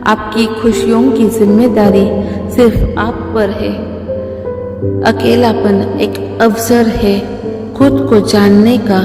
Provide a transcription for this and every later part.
आपकी खुशियों की जिम्मेदारी सिर्फ आप पर है। अकेलापन एक अवसर है खुद को जानने का।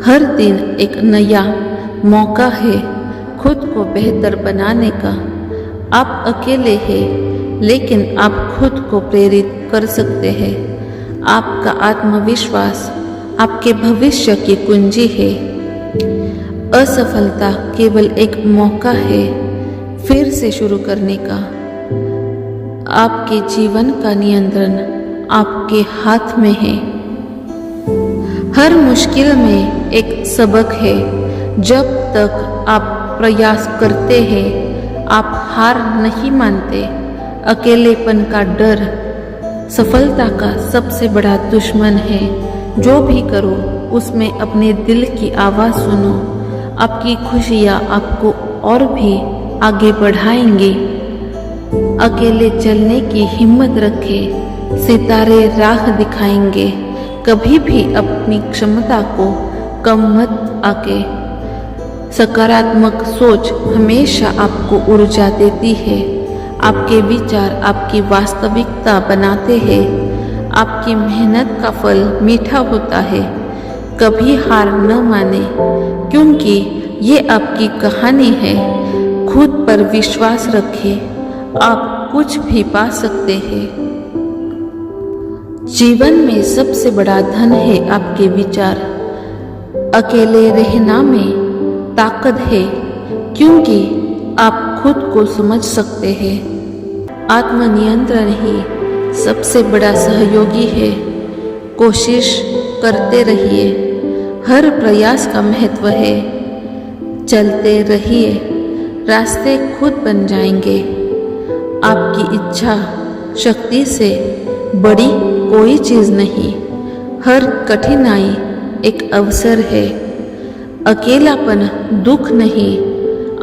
हर दिन एक नया मौका है खुद को बेहतर बनाने का। आप अकेले हैं, लेकिन आप खुद को प्रेरित कर सकते हैं। आपका आत्मविश्वास आपके भविष्य की कुंजी है। असफलता केवल एक मौका है फिर से शुरू करने का। आपके जीवन का नियंत्रण आपके हाथ में है। हर मुश्किल में एक सबक है। जब तक आप प्रयास करते हैं, आप हार नहीं मानते। अकेलेपन का डर सफलता का सबसे बड़ा दुश्मन है। जो भी करो उसमें अपने दिल की आवाज़ सुनो। आपकी खुशियाँ आपको और भी आगे बढ़ाएंगी। अकेले चलने की हिम्मत रखें, सितारे राह दिखाएंगे। कभी भी अपनी क्षमता को कम मत आके। सकारात्मक सोच हमेशा आपको ऊर्जा देती है। आपके विचार आपकी वास्तविकता बनाते हैं। आपकी मेहनत का फल मीठा होता है। कभी हार न माने, क्योंकि ये आपकी कहानी है। खुद पर विश्वास रखें, आप कुछ भी पा सकते हैं। जीवन में सबसे बड़ा धन है आपके विचार। अकेले रहना में ताकत है, क्योंकि आप खुद को समझ सकते हैं। आत्मनियंत्रण ही सबसे बड़ा सहयोगी है। कोशिश करते रहिए, हर प्रयास का महत्व है। चलते रहिए, रास्ते खुद बन जाएंगे। आपकी इच्छा शक्ति से बड़ी कोई चीज़ नहीं। हर कठिनाई एक अवसर है। अकेलापन दुख नहीं,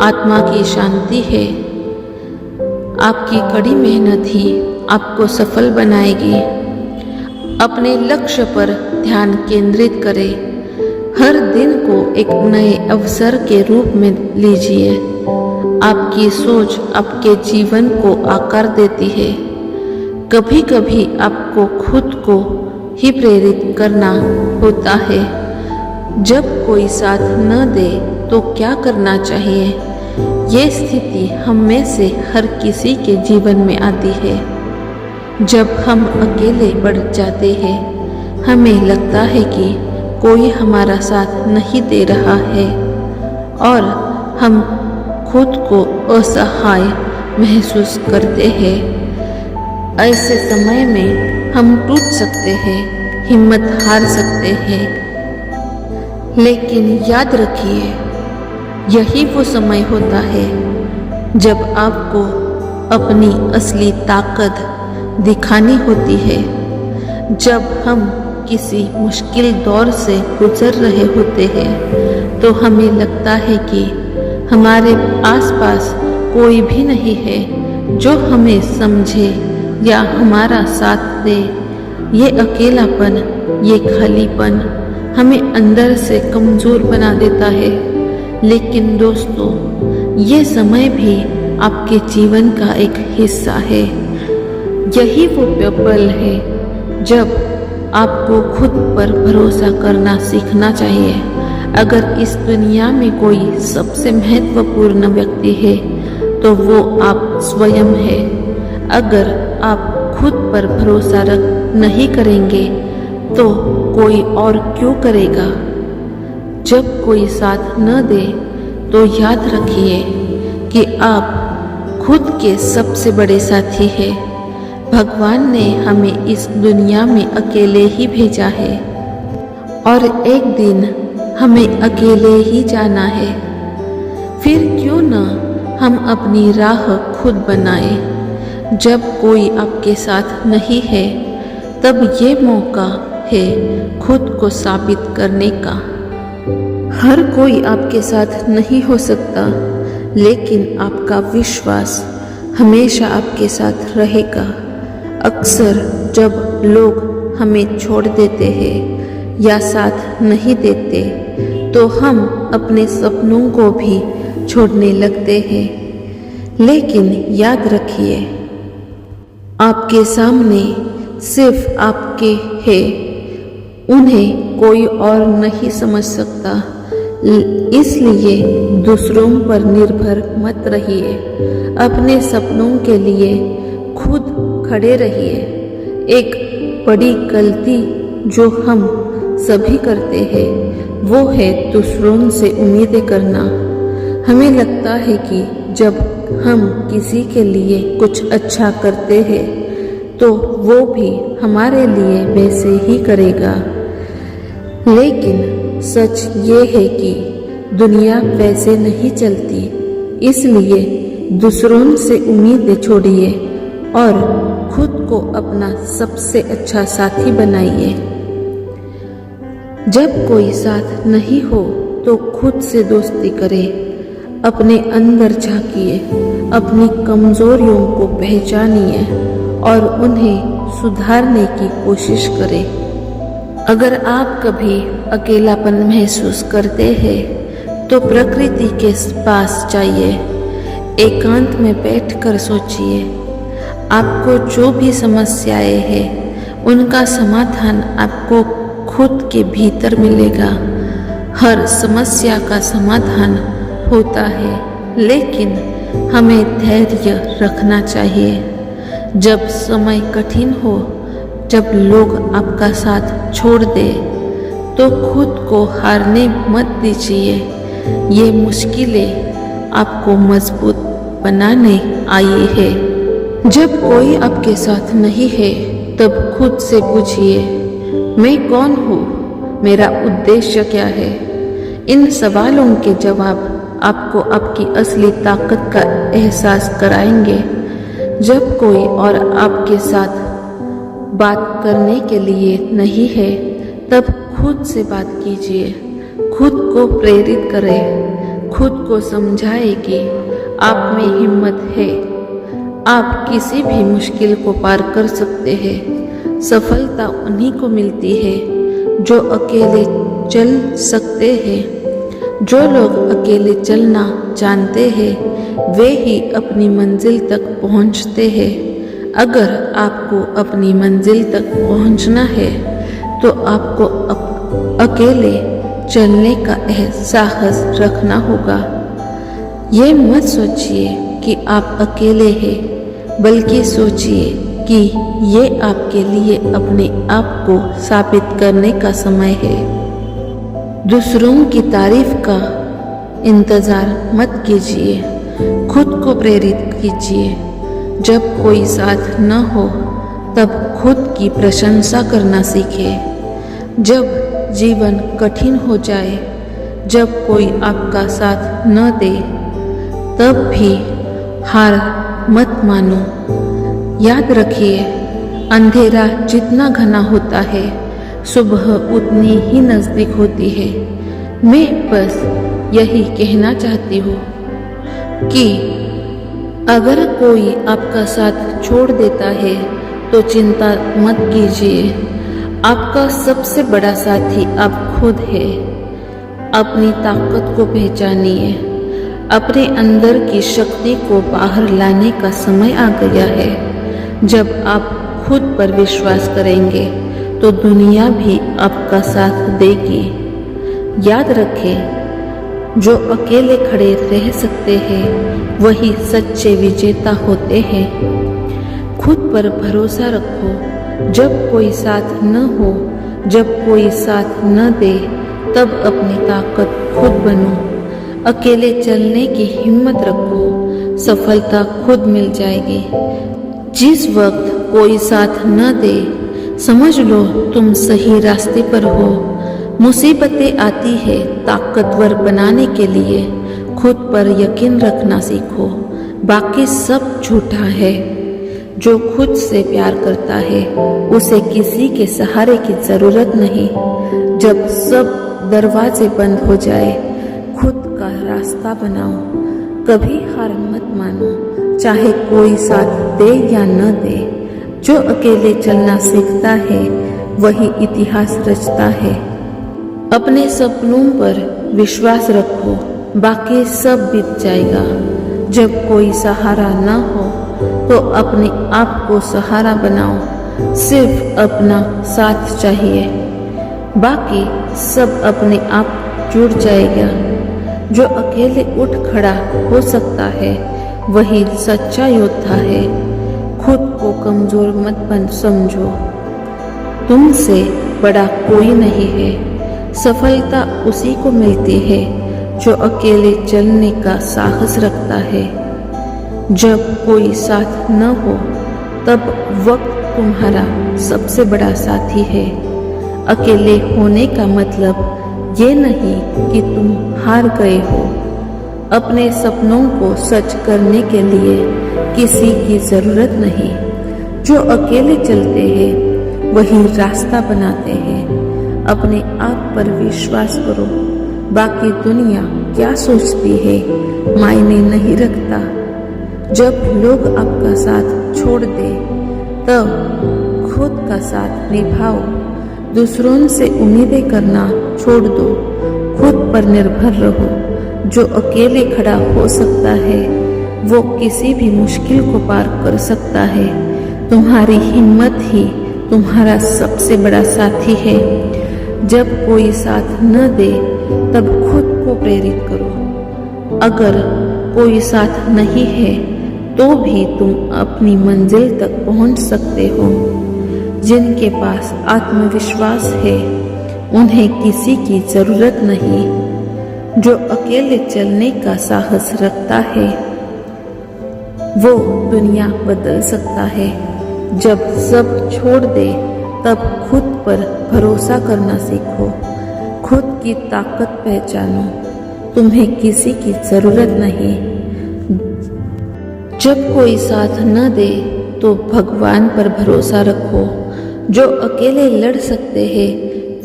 आत्मा की शांति है। आपकी कड़ी मेहनत ही आपको सफल बनाएगी। अपने लक्ष्य पर ध्यान केंद्रित करें। हर दिन को एक नए अवसर के रूप में लीजिए। आपकी सोच आपके जीवन को आकार देती है। कभी कभी आपको खुद को ही प्रेरित करना होता है। जब कोई साथ न दे तो क्या करना चाहिए? ये स्थिति हम में से हर किसी के जीवन में आती है। जब हम अकेले पड़ जाते हैं, हमें लगता है कि कोई हमारा साथ नहीं दे रहा है और हम खुद को असहाय महसूस करते हैं। ऐसे समय में हम टूट सकते हैं, हिम्मत हार सकते हैं। लेकिन याद रखिए, यही वो समय होता है जब आपको अपनी असली ताकत दिखानी होती है। जब हम किसी मुश्किल दौर से गुजर रहे होते हैं तो हमें लगता है कि हमारे आसपास कोई भी नहीं है जो हमें समझे या हमारा साथ दे। ये अकेलापन, ये खालीपन हमें अंदर से कमज़ोर बना देता है। लेकिन दोस्तों, ये समय भी आपके जीवन का एक हिस्सा है। यही वो पल है जब आपको खुद पर भरोसा करना सीखना चाहिए। अगर इस दुनिया में कोई सबसे महत्वपूर्ण व्यक्ति है तो वो आप स्वयं है। अगर आप खुद पर भरोसा नहीं करेंगे तो कोई और क्यों करेगा? जब कोई साथ न दे तो याद रखिए कि आप खुद के सबसे बड़े साथी हैं। भगवान ने हमें इस दुनिया में अकेले ही भेजा है और एक दिन हमें अकेले ही जाना है। फिर क्यों न हम अपनी राह खुद बनाएं। जब कोई आपके साथ नहीं है तब ये मौका है खुद को साबित करने का। हर कोई आपके साथ नहीं हो सकता, लेकिन आपका विश्वास हमेशा आपके साथ रहेगा। अक्सर जब लोग हमें छोड़ देते हैं या साथ नहीं देते तो हम अपने सपनों को भी छोड़ने लगते हैं। लेकिन याद रखिए, आपके सामने सिर्फ आपके हैं, उन्हें कोई और नहीं समझ सकता। इसलिए दूसरों पर निर्भर मत रहिए, अपने सपनों के लिए खुद खड़े रहिए। एक बड़ी गलती जो हम सभी करते हैं वो है दूसरों से उम्मीदें करना। हमें लगता है कि जब हम किसी के लिए कुछ अच्छा करते हैं तो वो भी हमारे लिए वैसे ही करेगा, लेकिन सच ये है कि दुनिया वैसे नहीं चलती। इसलिए दूसरों से उम्मीदें छोड़िए और खुद को अपना सबसे अच्छा साथी बनाइए। जब कोई साथ नहीं हो तो खुद से दोस्ती करें, अपने अंदर झांकिए, अपनी कमजोरियों को पहचानिए और उन्हें सुधारने की कोशिश करें। अगर आप कभी अकेलापन महसूस करते हैं तो प्रकृति के पास जाइए, एकांत में बैठकर सोचिए। आपको जो भी समस्याएं हैं उनका समाधान आपको खुद के भीतर मिलेगा। हर समस्या का समाधान होता है, लेकिन हमें धैर्य रखना चाहिए। जब समय कठिन हो, जब लोग आपका साथ छोड़ दे तो खुद को हारने मत दीजिए। ये मुश्किलें आपको मजबूत बनाने आई है। जब कोई आपके साथ नहीं है तब खुद से पूछिए, मैं कौन हूँ, मेरा उद्देश्य क्या है। इन सवालों के जवाब आपको आपकी असली ताकत का एहसास कराएंगे। जब कोई और आपके साथ बात करने के लिए नहीं है तब खुद से बात कीजिए, खुद को प्रेरित करें, खुद को समझाएं कि आप में हिम्मत है, आप किसी भी मुश्किल को पार कर सकते हैं। सफलता उन्हीं को मिलती है जो अकेले चल सकते हैं। जो लोग अकेले चलना जानते हैं वे ही अपनी मंजिल तक पहुंचते हैं। अगर आपको अपनी मंजिल तक पहुंचना है तो आपको अकेले चलने का साहस रखना होगा। ये मत सोचिए कि आप अकेले हैं, बल्कि सोचिए कि ये आपके लिए अपने आप को साबित करने का समय है। दूसरों की तारीफ का इंतज़ार मत कीजिए, खुद को प्रेरित कीजिए। जब कोई साथ न हो तब खुद की प्रशंसा करना सीखें। जब जीवन कठिन हो जाए, जब कोई आपका साथ न दे, तब भी हार मत मानो। याद रखिए, अंधेरा जितना घना होता है सुबह उतनी ही नज़दीक होती है। मैं बस यही कहना चाहती हूँ कि अगर कोई आपका साथ छोड़ देता है तो चिंता मत कीजिए। आपका सबसे बड़ा साथी आप खुद है। अपनी ताकत को पहचानिए। अपने अंदर की शक्ति को बाहर लाने का समय आ गया है। जब आप खुद पर विश्वास करेंगे तो दुनिया भी आपका साथ देगी। याद रखें, जो अकेले खड़े रह सकते हैं वही सच्चे विजेता होते हैं। खुद पर भरोसा रखो। जब कोई साथ न हो, जब कोई साथ न दे, तब अपनी ताकत खुद बनो। अकेले चलने की हिम्मत रखो, सफलता खुद मिल जाएगी। जिस वक्त कोई साथ न दे, समझ लो तुम सही रास्ते पर हो। मुसीबतें आती है ताकतवर बनाने के लिए। खुद पर यकीन रखना सीखो, बाकी सब झूठा है। जो खुद से प्यार करता है उसे किसी के सहारे की जरूरत नहीं। जब सब दरवाजे बंद हो जाए, खुद का रास्ता बनाओ। कभी हार मत मानो, चाहे कोई साथ दे या न दे। जो अकेले चलना सीखता है वही इतिहास रचता है। अपने सपनों पर विश्वास रखो, बाकी सब बीत जाएगा। जब कोई सहारा न हो तो अपने आप को सहारा बनाओ। सिर्फ अपना साथ चाहिए, बाकी सब अपने आप जुड़ जाएगा। जो अकेले उठ खड़ा हो सकता है वही सच्चा योद्धा है। खुद को कमजोर मत समझो, तुमसे बड़ा कोई नहीं है। सफलता उसी को मिलती है जो अकेले चलने का साहस रखता है। जब कोई साथ न हो तब वक्त तुम्हारा सबसे बड़ा साथी है। अकेले होने का मतलब ये नहीं कि तुम हार गए हो। अपने सपनों को सच करने के लिए किसी की जरूरत नहीं। जो अकेले चलते हैं वही रास्ता बनाते हैं। अपने आप पर विश्वास करो, बाकी दुनिया क्या सोचती है मायने नहीं रखता। जब लोग आपका साथ छोड़ दे तब खुद का साथ निभाओ। दूसरों से उम्मीदें करना छोड़ दो, खुद पर निर्भर रहो। जो अकेले खड़ा हो सकता है वो किसी भी मुश्किल को पार कर सकता है। तुम्हारी हिम्मत ही तुम्हारा सबसे बड़ा साथी है। जब कोई साथ न दे तब खुद को प्रेरित करो। अगर कोई साथ नहीं है तो भी तुम अपनी मंजिल तक पहुंच सकते हो। जिनके पास आत्मविश्वास है उन्हें किसी की जरूरत नहीं। जो अकेले चलने का साहस रखता है वो दुनिया बदल सकता है। जब सब छोड़ दे तब खुद पर भरोसा करना सीखो। खुद की ताकत पहचानो, तुम्हें किसी की जरूरत नहीं। जब कोई साथ न दे तो भगवान पर भरोसा रखो। जो अकेले लड़ सकते हैं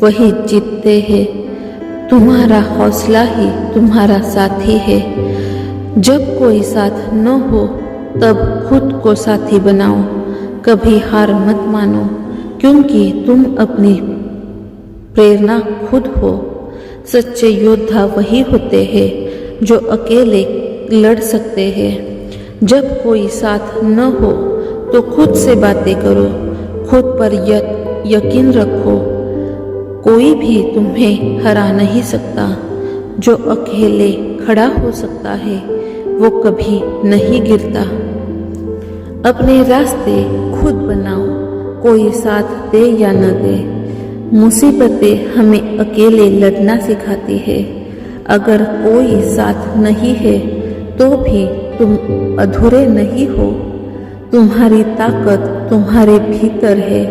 वही जीतते हैं। तुम्हारा हौसला ही तुम्हारा साथी है। जब कोई साथ न हो तब खुद को साथी बनाओ। कभी हार मत मानो, क्योंकि तुम अपनी प्रेरणा खुद हो। सच्चे योद्धा वही होते हैं जो अकेले लड़ सकते हैं। जब कोई साथ न हो तो खुद से बातें करो, खुद पर यकीन रखो। कोई भी तुम्हें हरा नहीं सकता। जो अकेले खड़ा हो सकता है वो कभी नहीं गिरता। अपने रास्ते खुद बनाओ, कोई साथ दे या न दे। मुसीबतें हमें अकेले लड़ना सिखाती है। अगर कोई साथ नहीं है तो भी तुम अधूरे नहीं हो। तुम्हारी ताकत तुम्हारे भीतर है।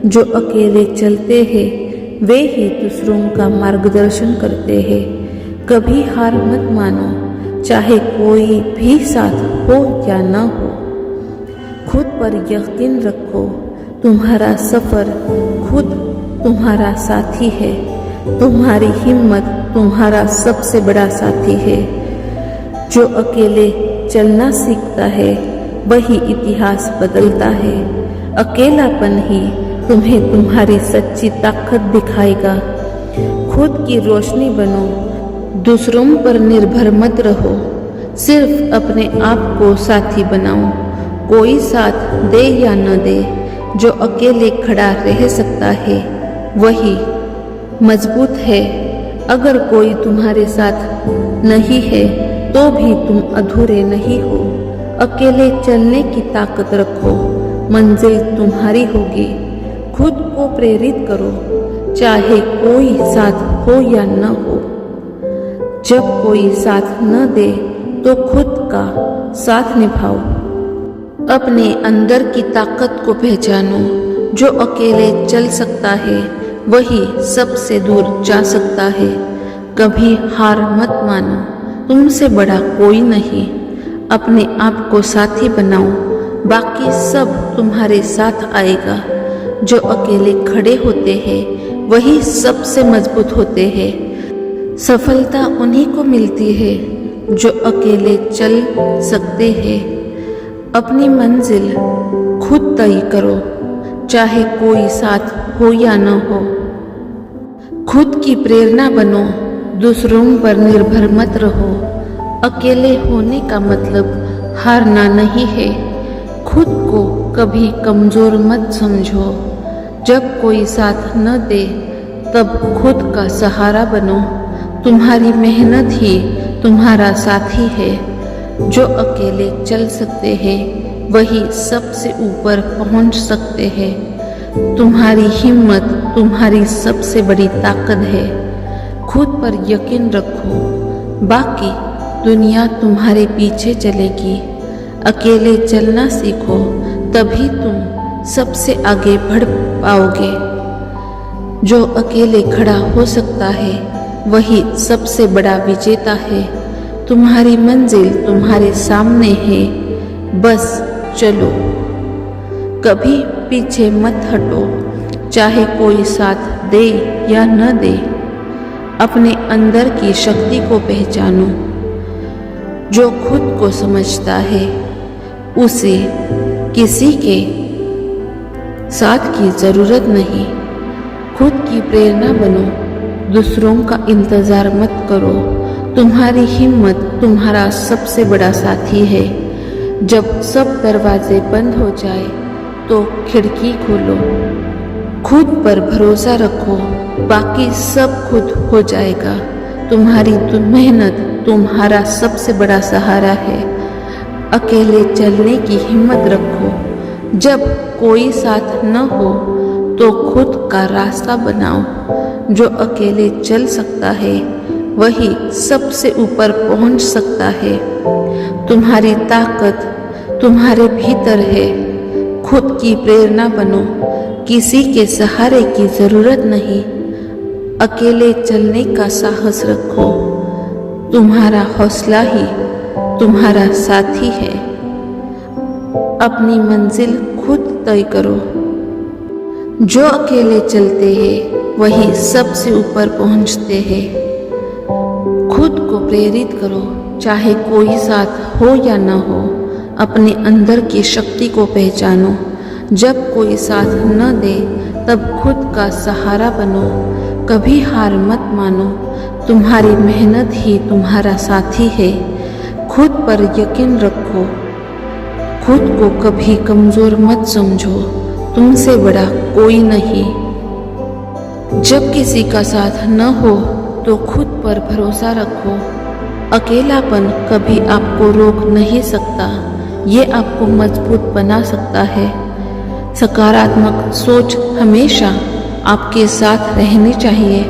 जो अकेले चलते हैं वे ही दूसरों का मार्गदर्शन करते हैं। कभी हार मत मानो, चाहे कोई भी साथ हो या न हो। खुद पर यकीन रखो, तुम्हारा सफर खुद तुम्हारा साथी है। तुम्हारी हिम्मत तुम्हारा सबसे बड़ा साथी है। जो अकेले चलना सीखता है वही इतिहास बदलता है। अकेलापन ही तुम्हें तुम्हारी सच्ची ताकत दिखाएगा। खुद की रोशनी बनो, दूसरों पर निर्भर मत रहो। सिर्फ अपने आप को साथी बनाओ। कोई साथ दे या न दे, जो अकेले खड़ा रह सकता है वही मजबूत है। अगर कोई तुम्हारे साथ नहीं है तो भी तुम अधूरे नहीं हो। अकेले चलने की ताकत रखो, मंजिल तुम्हारी होगी। खुद को प्रेरित करो, चाहे कोई साथ हो या न हो। जब कोई साथ न दे तो खुद का साथ निभाओ। अपने अंदर की ताकत को पहचानो। जो अकेले चल सकता है वही सबसे दूर जा सकता है। कभी हार मत मानो, तुमसे बड़ा कोई नहीं। अपने आप को साथी बनाओ, बाकी सब तुम्हारे साथ आएगा। जो अकेले खड़े होते हैं वही सबसे मजबूत होते हैं। सफलता उन्हीं को मिलती है जो अकेले चल सकते हैं। अपनी मंजिल खुद तय करो, चाहे कोई साथ हो या न हो। खुद की प्रेरणा बनो, दूसरों पर निर्भर मत रहो। अकेले होने का मतलब हारना नहीं है। खुद को कभी कमजोर मत समझो। जब कोई साथ न दे तब खुद का सहारा बनो। तुम्हारी मेहनत ही तुम्हारा साथी है। जो अकेले चल सकते हैं वही सबसे ऊपर पहुंच सकते हैं। तुम्हारी हिम्मत तुम्हारी सबसे बड़ी ताकत है। खुद पर यकीन रखो, बाकी दुनिया तुम्हारे पीछे चलेगी। अकेले चलना सीखो, तभी तुम सबसे आगे बढ़ पाओगे। जो अकेले खड़ा हो सकता है वही सबसे बड़ा विजेता है। तुम्हारी मंजिल तुम्हारे सामने है, बस चलो। कभी पीछे मत हटो, चाहे कोई साथ दे या न दे। अपने अंदर की शक्ति को पहचानो। जो खुद को समझता है उसे किसी के साथ की जरूरत नहीं। खुद की प्रेरणा बनो, दूसरों का इंतजार मत करो। तुम्हारी हिम्मत तुम्हारा सबसे बड़ा साथी है। जब सब दरवाजे बंद हो जाए तो खिड़की खोलो। खुद पर भरोसा रखो, बाकी सब खुद हो जाएगा। तुम्हारी मेहनत तुम्हारा सबसे बड़ा सहारा है। अकेले चलने की हिम्मत रखो। जब कोई साथ न हो तो खुद का रास्ता बनाओ। जो अकेले चल सकता है वही सबसे ऊपर पहुंच सकता है। तुम्हारी ताकत तुम्हारे भीतर है। खुद की प्रेरणा बनो, किसी के सहारे की जरूरत नहीं। अकेले चलने का साहस रखो। तुम्हारा हौसला ही तुम्हारा साथी है। अपनी मंजिल खुद तय करो। जो अकेले चलते हैं वही सबसे ऊपर पहुंचते हैं। खुद को प्रेरित करो, चाहे कोई साथ हो या न हो। अपने अंदर की शक्ति को पहचानो। जब कोई साथ न दे तब खुद का सहारा बनो। कभी हार मत मानो, तुम्हारी मेहनत ही तुम्हारा साथी है। खुद पर यकीन रखो। खुद को कभी कमजोर मत समझो, तुमसे बड़ा कोई नहीं। जब किसी का साथ न हो तो खुद पर भरोसा रखो। अकेलापन कभी आपको रोक नहीं सकता, ये आपको मजबूत बना सकता है। सकारात्मक सोच हमेशा आपके साथ रहनी चाहिए।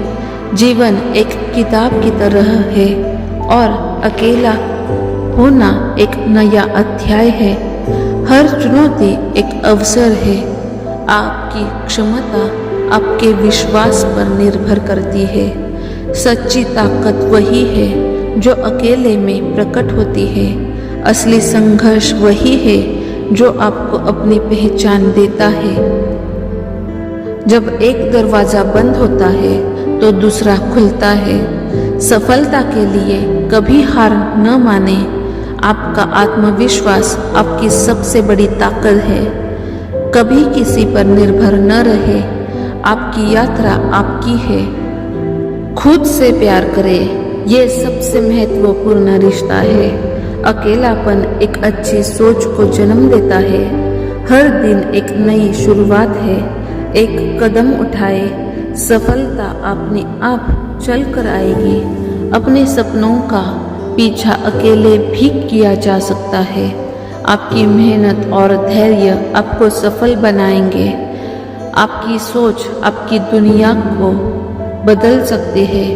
जीवन एक किताब की तरह है और अकेला होना एक नया अध्याय है। हर चुनौती एक अवसर है। आपकी क्षमता आपके विश्वास पर निर्भर करती है। सच्ची ताकत वही है जो अकेले में प्रकट होती है। असली संघर्ष वही है जो आपको अपनी पहचान देता है। जब एक दरवाजा बंद होता है तो दूसरा खुलता है। सफलता के लिए कभी हार न माने। आपका आत्मविश्वास आपकी सबसे बड़ी ताकत है। कभी किसी पर निर्भर न रहे। आपकी यात्रा आपकी है। खुद से प्यार करें, ये सबसे महत्वपूर्ण रिश्ता है। अकेलापन एक अच्छी सोच को जन्म देता है। हर दिन एक नई शुरुआत है। एक कदम उठाए, सफलता अपने आप चल कर आएगी। अपने सपनों का पीछा अकेले भी किया जा सकता है। आपकी मेहनत और धैर्य आपको सफल बनाएंगे। आपकी सोच आपकी दुनिया को बदल सकती है।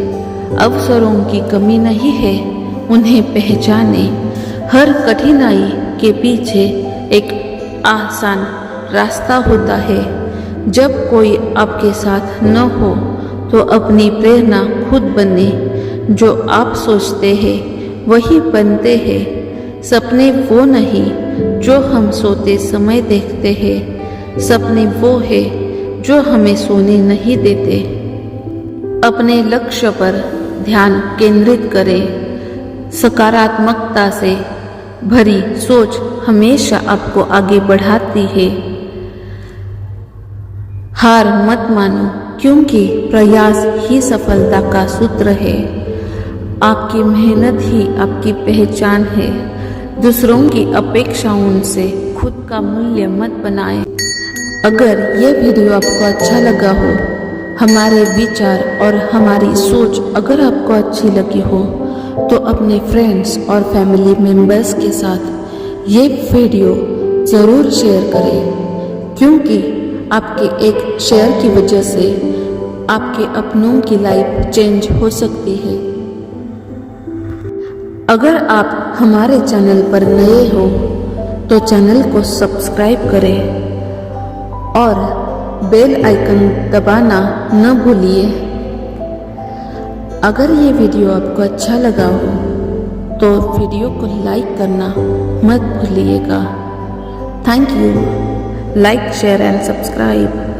अवसरों की कमी नहीं है, उन्हें पहचाने। हर कठिनाई के पीछे एक आसान रास्ता होता है। जब कोई आपके साथ न हो तो अपनी प्रेरणा खुद बने। जो आप सोचते हैं वही बनते हैं। सपने वो नहीं जो हम सोते समय देखते हैं। सपने वो है जो हमें सोने नहीं देते। अपने लक्ष्य पर ध्यान केंद्रित करें। सकारात्मकता से भरी सोच हमेशा आपको आगे बढ़ाती है। हार मत मानो, क्योंकि प्रयास ही सफलता का सूत्र है। आपकी मेहनत ही आपकी पहचान है। दूसरों की अपेक्षाओं से खुद का मूल्य मत बनाएं। अगर ये वीडियो आपको अच्छा लगा हो, हमारे विचार और हमारी सोच अगर आपको अच्छी लगी हो, तो अपने फ्रेंड्स और फैमिली मेम्बर्स के साथ ये वीडियो ज़रूर शेयर करें, क्योंकि आपके एक शेयर की वजह से आपके अपनों की लाइफ चेंज हो सकती है। अगर आप हमारे चैनल पर नए हो तो चैनल को सब्सक्राइब करें और बेल आइकन दबाना न भूलिए। अगर ये वीडियो आपको अच्छा लगा हो तो वीडियो को लाइक करना मत भूलिएगा। Thank you. Like, share and subscribe.